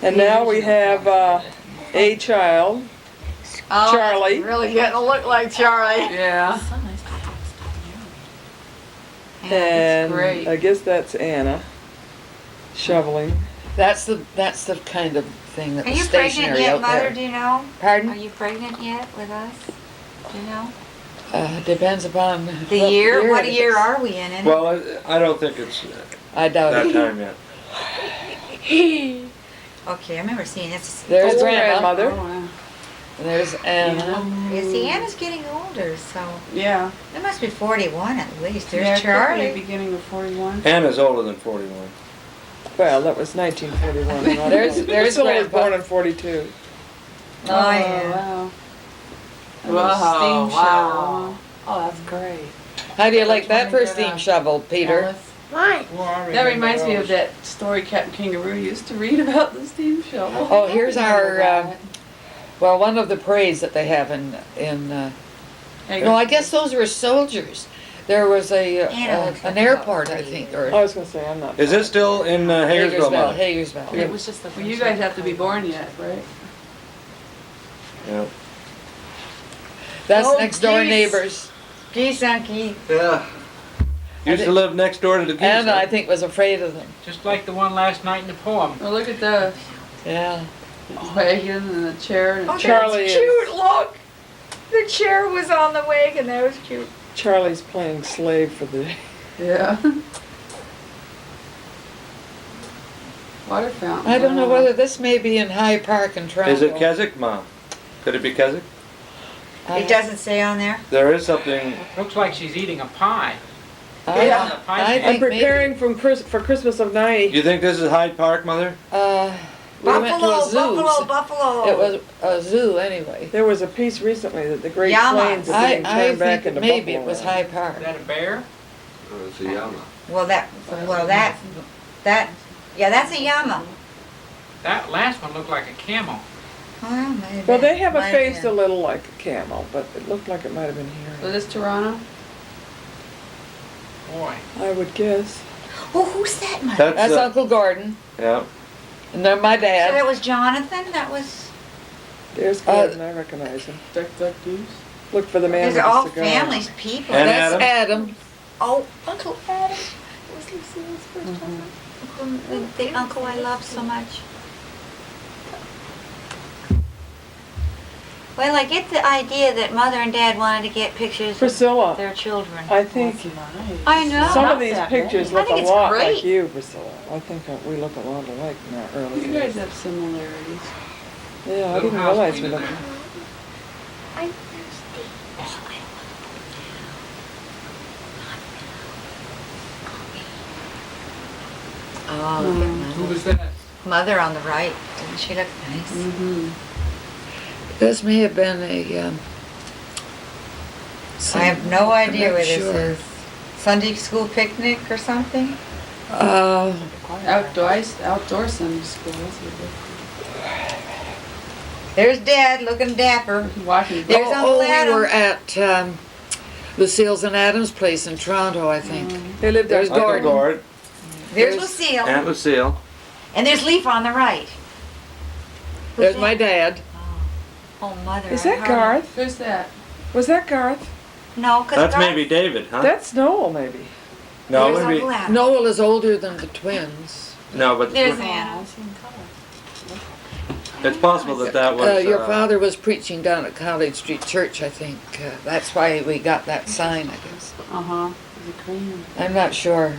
And now we have a child, Charlie. Really getting to look like Charlie. Yeah. And great. I guess that's Anna shoveling. That's the kind of thing that Are was you pregnant stationary yet, out Mother? there. Do you know? Are Pardon? you pregnant yet with us? Do you know? Depends upon The what year? What it year is. are we in? Well, I don't think it's I doubt that it. time yet. Okay, I remember seeing this. There's Oh, Grandma. grandmother. Oh, wow. And there's Anna. Yeah, see, Anna's getting older, so Yeah. there must be 41 at least. There's Yeah, it could be Charlie. beginning of 41. Anna's older than 41. Well, that was 1941. There's Priscilla was Grandpa. born in 42. Oh, yeah. Wow. Wow, Steam wow. shovel. Oh, that's great. How do you like that for a Which one steam did you shovel, Peter? Alice? That reminds me of that story Captain Kangaroo used to read about the steam shovel. Oh, here's our, That. well, one of the parades that they have in no, I guess those were soldiers. There was Anna looks like an a airport, I pretty. think, I or was going to say, I'm not. Is it still in Hagersville, Mother? Hagersville. It was just the Well, you guys have to be born yet, right? Yeah. That's Oh, next door geez. neighbors. Geese on geese. Yeah. Used to live next door to the geese. Anna, huh? I think, was afraid of them. Just like the one last night in the poem. Well, look at the Yeah. wagon and the chair. And Oh, Charlie that's is- cute. Look, the chair was on the wagon. That was cute. Charlie's playing slave for the day. yeah. Water fountain. I don't know Wow. whether this may be in High Park in Toronto. Is it Keswick, Mom? Could it be Keswick? It doesn't say on there. There is something. Looks like she's eating a pie. Yeah. I I'm think preparing for Christmas of '90. You think this is Hyde Park, Mother? We went to Buffalo, a zoo. buffalo. It was a zoo anyway. There was a piece recently that the Great Llama. Plains are being I turned back think into maybe buffalo it was land. High Park. Is that a bear? It's a llama. Well, yeah, that's a llama. That last one looked like a camel. Well, maybe. Well, they have a Might face been. a little like a camel, but it looked like it might have been So here. this Toronto? Boy. I would guess. Oh, who's that, Mother? That's Uncle Gordon. Yeah. And then my So that dad. was Jonathan. That was. There's Gordon, I recognize him. Duck, duck, goose. Look for the man These with are all the cigar. families, people. And That's Adam. Oh, Uncle Adam. It was Lucile's first husband. The uncle I love so much. Well, I get the idea that Mother and Dad wanted to get pictures Priscilla, of their children. I think Nice. I know. some Not of these that pictures bad. I look think a it's lot great. like you, Priscilla. I think we look a lot alike in our early You days. guys have similarities. Yeah, I Little didn't house realize we cleaner looked. there. Oh, look at Who Mother. was that? Mother on the right. Doesn't she look nice? Mm-hmm. This may have been a. I have no idea I'm where not this sure. is. Sunday school picnic or something? Outdoor Sunday school. That's what There's Dad looking dapper. they're watching. There's Uncle we Adam. were at Lucille's and Adam's place in Toronto, I think. They lived There's there. Uncle Gord, There's Lucille. Aunt Lucille. And there's Leaf on the right. Who's There's that? my dad. Oh, Mother. Is I that hardly- Garth? Who's that? Was that Garth? No, because That's maybe David, huh? That's Noel, maybe. No, There's maybe. Uncle Adam. Noel is older than the twins. No, but There's Oh, Anna. I see in color. it's possible that was. Your father was preaching down at College Street Church, I think. That's why we got that sign, I guess. Uh-huh. Is it cream? I'm not sure.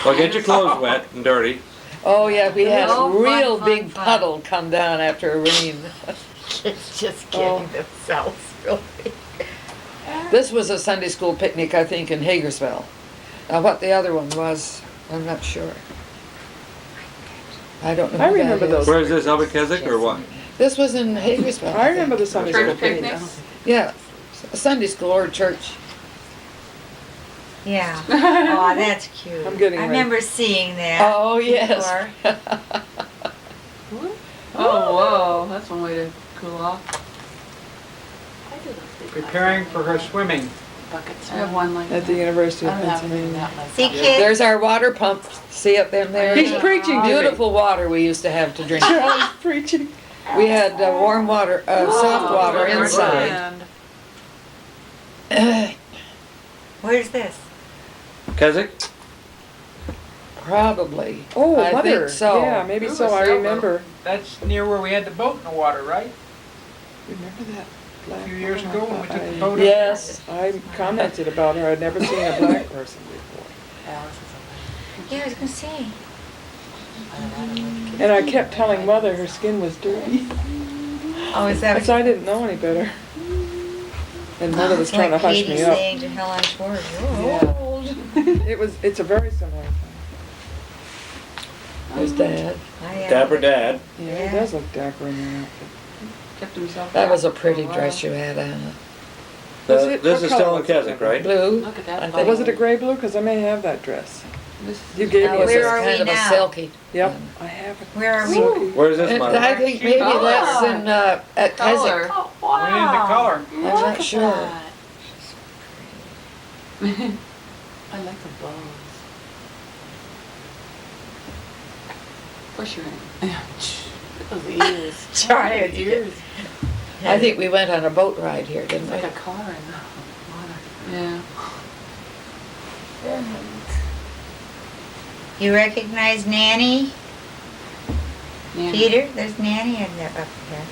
Well, get your clothes wet and dirty. Oh, yeah, we had Oh, a fun, real fun, big fun. puddle come down after a rain. Kids just Oh. getting themselves really. This was a Sunday school picnic, I think, in Hagersville. Now, what the other one was, I'm not sure. I don't know. I who that remember is. those. Where is this, Albert Keswick or what? This was in Hagersville. I remember think. the Sunday school Church picnic. picnics? Yeah, Sunday school or church. Yeah. Oh, that's cute. I'm getting I ready. remember seeing that. Oh, yes. Oh, whoa. That's one way to cool off. Preparing for her swimming. I have one like at the that. University I of don't have anything Pennsylvania. that like See, that. kids? There's our water pump. See up in there? He's preaching to me. Beautiful water we used to have to drink. Charlie's preaching. We had warm water, soft water inside. Where's this? Keswick? Probably. Oh, I mother. think so. Yeah, maybe Ooh, so. I silver. remember. That's near where we had the boat in the water, right? Remember that black A few years woman? ago when we took the I- boat up. Yes. I commented about her. I'd never seen a black person before. Yeah, I was gonna say. And I kept telling Mother her skin was dirty. Oh, is that Because I didn't know any better. And Mother was It's trying to like hush Katie me up. saying to Helen Schwartz, you're Yeah. old. It's a very similar thing. There's Dad. Dapper Dad. Yeah, Yeah. he does look dapper in that outfit. Kept himself That was a out for pretty while. dress you had on. Was it- This what is color still in was it? Keswick, right? Blue. Look at that. I bottle. think. Was it a gray blue? Because I may have that dress. This You is- gave That me was a Where a are we kind of a now? silky. Yep, I have it. Where are we? Silky. Where's this And mother? I think maybe Oh. that's in, at Color. Keswick. Went in the color. I'm not sure. I like the bows. Push your in. Those ears. Charlie, Those ears. I think we went on a boat ride here, didn't It's we? like a car in the water. Yeah. You recognize Nanny? Yeah. Peter? There's Nanny in there up there.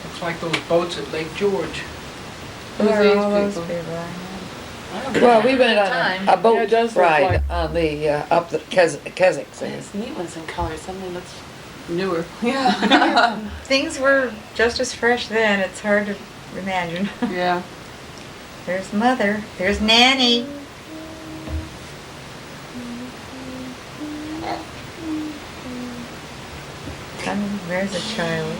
Looks like those boats at Lake George. Who's Who are these all those people? people? Well, we went on Time. a Yeah, boat it does look ride like- on the, up the Keswick thing. It's neat ones in color. Something that's newer. Yeah. Things were just as fresh then. It's hard to imagine. Yeah. There's Mother. There's Nanny. There's a child.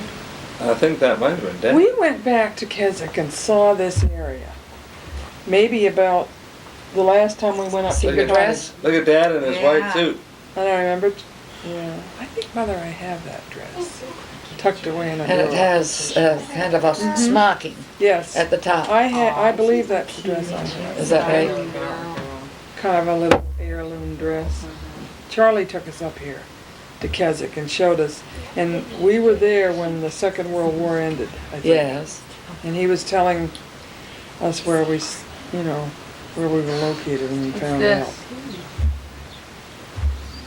I think that might have been Dad. We went back to Keswick and saw this area. Maybe about the last time we went up to See the your cottage. dress? Look at Dad in his Yeah. white suit. I don't remember. Yeah, I think Mother, I have that dress tucked away in a And it drawer. has kind of a smocking Yes, at the top. I believe that's the dress I have. Is that right? Kind of a little heirloom dress. Charlie took us up here to Keswick and showed us, and we were there when the Second World War ended, I think. Yes. And he was telling us where we, where we were located when we found out. This.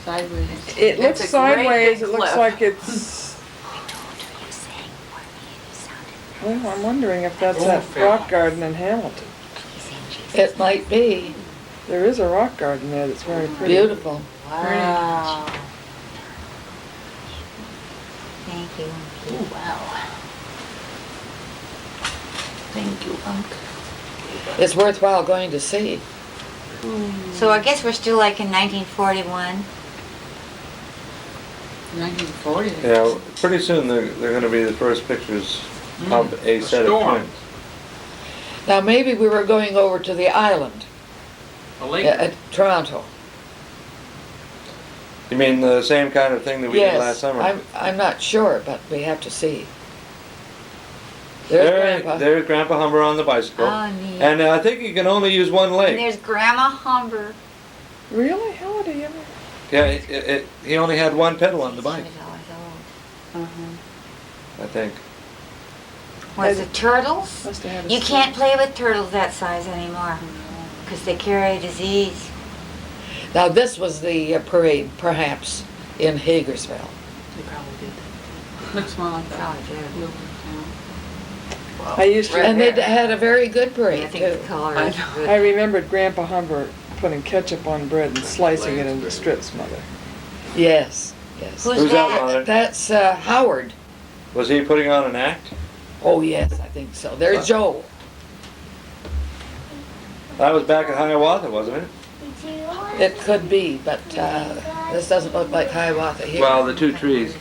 Sideways. It looks It's a great sideways, big it looks cliff. like it's, well, I'm wondering if that's that rock garden in Hamilton. It might be There is a rock garden there that's very pretty. beautiful. Wow. Thank you. Oh, wow. Thank you, Unc. It's worthwhile going to see. So I guess we're still like in 1941. 1940. Yeah, pretty soon they're going to be the first pictures of a set of storm. twins. Now, maybe we were going over to the island The lake. at Toronto. You mean the same kind of thing that we did last Yes, summer? I'm not sure, but we have to see. There's Grandpa. There's Grandpa Humber on the bicycle. Oh, neat. And I think you can only use one And leg. there's Grandma Humber. Really? How would he ever? Yeah, he only had one pedal on the bike, She's always old. I think. Was it turtles? Must have had a You can't play with turtles that size anymore because they carry a disease. Now, this was the parade, perhaps, in Hagersville. They probably did. Looks more like that. Probably did. I used to, And they had a very good I parade, think too. the color I is know. I good. remembered Grandpa Humber putting ketchup on bread and slicing it into strips, Mother. Yes, yes. Who's Who's that, that? Mother? That's Howard. Was he putting on an act? Oh, yes, I think so. There's Joe. That was back at Hiawatha, wasn't it? It could be, but this doesn't look like Hiawatha here. Well, the two trees.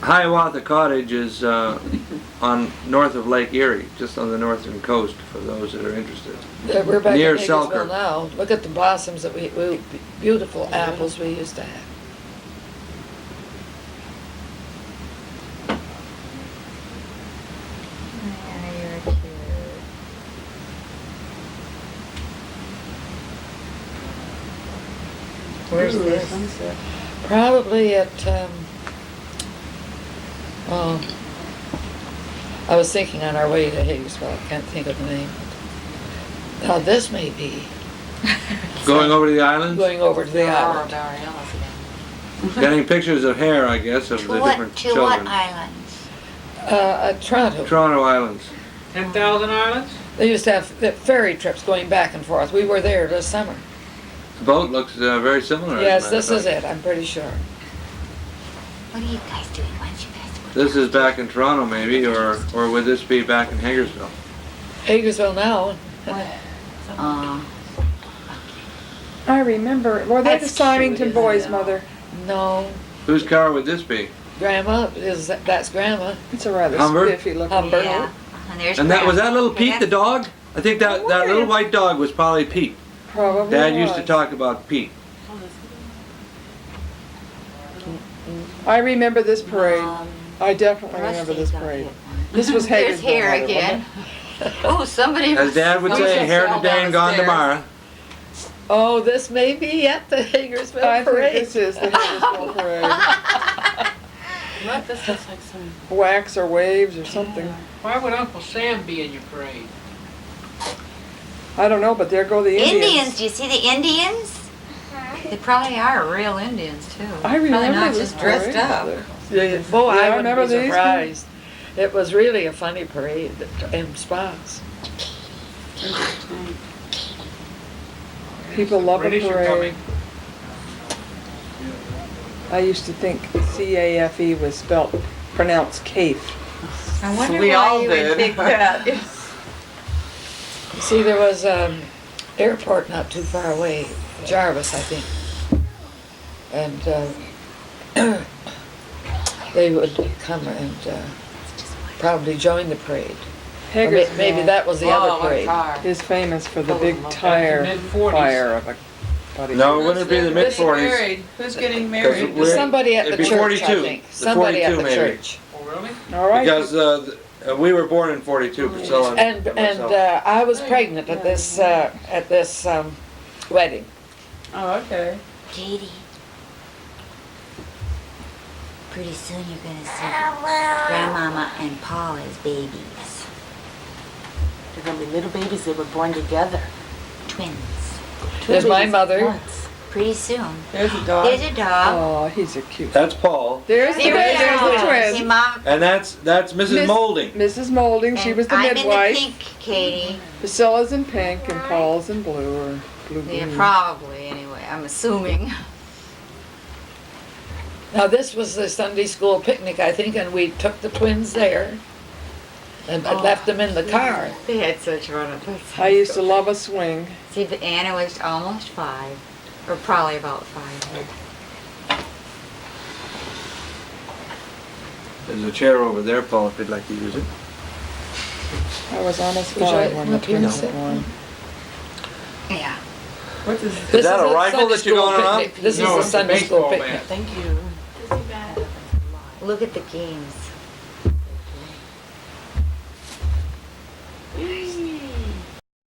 Hiawatha Cottage is on north of Lake Erie, just on the northern coast, for those that are interested. We're back near in Hagersville Selkirk. now. Look at the blossoms that we beautiful apples we used to have. Yeah, you're cute. Where's this? Probably at, oh, I was thinking on our way to Hagersville, I can't think of the name. Now, this may be Going over to the islands, going over to the island. getting pictures of hair, I guess, of the different To what children. islands? Toronto. Toronto Islands. 10,000 islands? They used to have the ferry trips going back and forth. We were there this summer. The boat looks very similar. Yes, this is it, I'm pretty sure. What are you guys doing? Why don't you guys go? This is back in Toronto, maybe, or would this be back in Hagersville? Hagersville now. I remember, were they the That's Symington cute, boys, isn't it? Mother? No, Whose car would this be? Grandma, that's Grandma. It's a rather Humber? spiffy looking. Humber. Yeah. And there's And that was that Grandma. little Pete, the dog? I think that little white dog was probably Pete. Probably Dad used to was. talk about Pete. I remember this parade. Um, I definitely remember Rusty this got parade. hit. This was There's Hagersville, hair Mother, again. Oh, somebody As was. Dad would Somebody say, just hair fell today down and the gone stairs. tomorrow. Oh, this may be at the Hagersville I think parade. this is the Hagersville parade. What? This looks like some. Wax or waves or something. Why would Uncle Sam be in your parade? I don't know, but there go the Indians. Indians. Do you see the Indians? They probably are real Indians too. I remember Probably not this just dressed parade, up. Mother. Oh, Yeah, I I wouldn't remember be these surprised. It was really a funny parade in spots. People love a British are parade. coming. I used to think CAFE was spelt, pronounced CAFE. I wonder We why all you did. would think that. See, there was airport not too far away, Jarvis, I think. And they would come and probably join the parade. Or maybe Hagersville that was the other parade. is famous for the big tire Mid-40s. fire of a buddy. No, wouldn't it be the This mid-40s? Married. Who's getting Because married? we're- Somebody at the it'd be church, 42. I think. The Somebody at 42 the maybe. church. Oh, really? All right. Because we were born in 42, Priscilla And myself. I was pregnant at this wedding. Oh, okay. Katie, pretty soon you're gonna see Grandmama and Paul as babies. They're gonna be little babies that were born together. Twins. There's my mother. Once. Pretty soon. There's a dog. There's a dog. Oh, he's a cute. That's Paul. There's the Here we there's go. the See, twin. Mom. And that's Mrs. Miss- Molding. Mrs. Molding, she and was the I'm midwife. in the pink, Katie. Priscilla's in pink and Paul's in blue or blue Yeah, green. probably. Anyway, I'm assuming. Now, this was the Sunday school picnic, I think, and we took the twins there and left them in the car. They had such fun at this. I used to love a swing. See, but Anna was almost 5, or probably about 5. There's a chair over there, Paul, if you'd like to use it. I was almost Would you 5 when the look here and twins sit? were born. Yeah. What is This that a the rifle Sunday that you're school going around? picnic. This No, is the it's a Sunday school baseball picnic. bat. Thank you. Look at the games.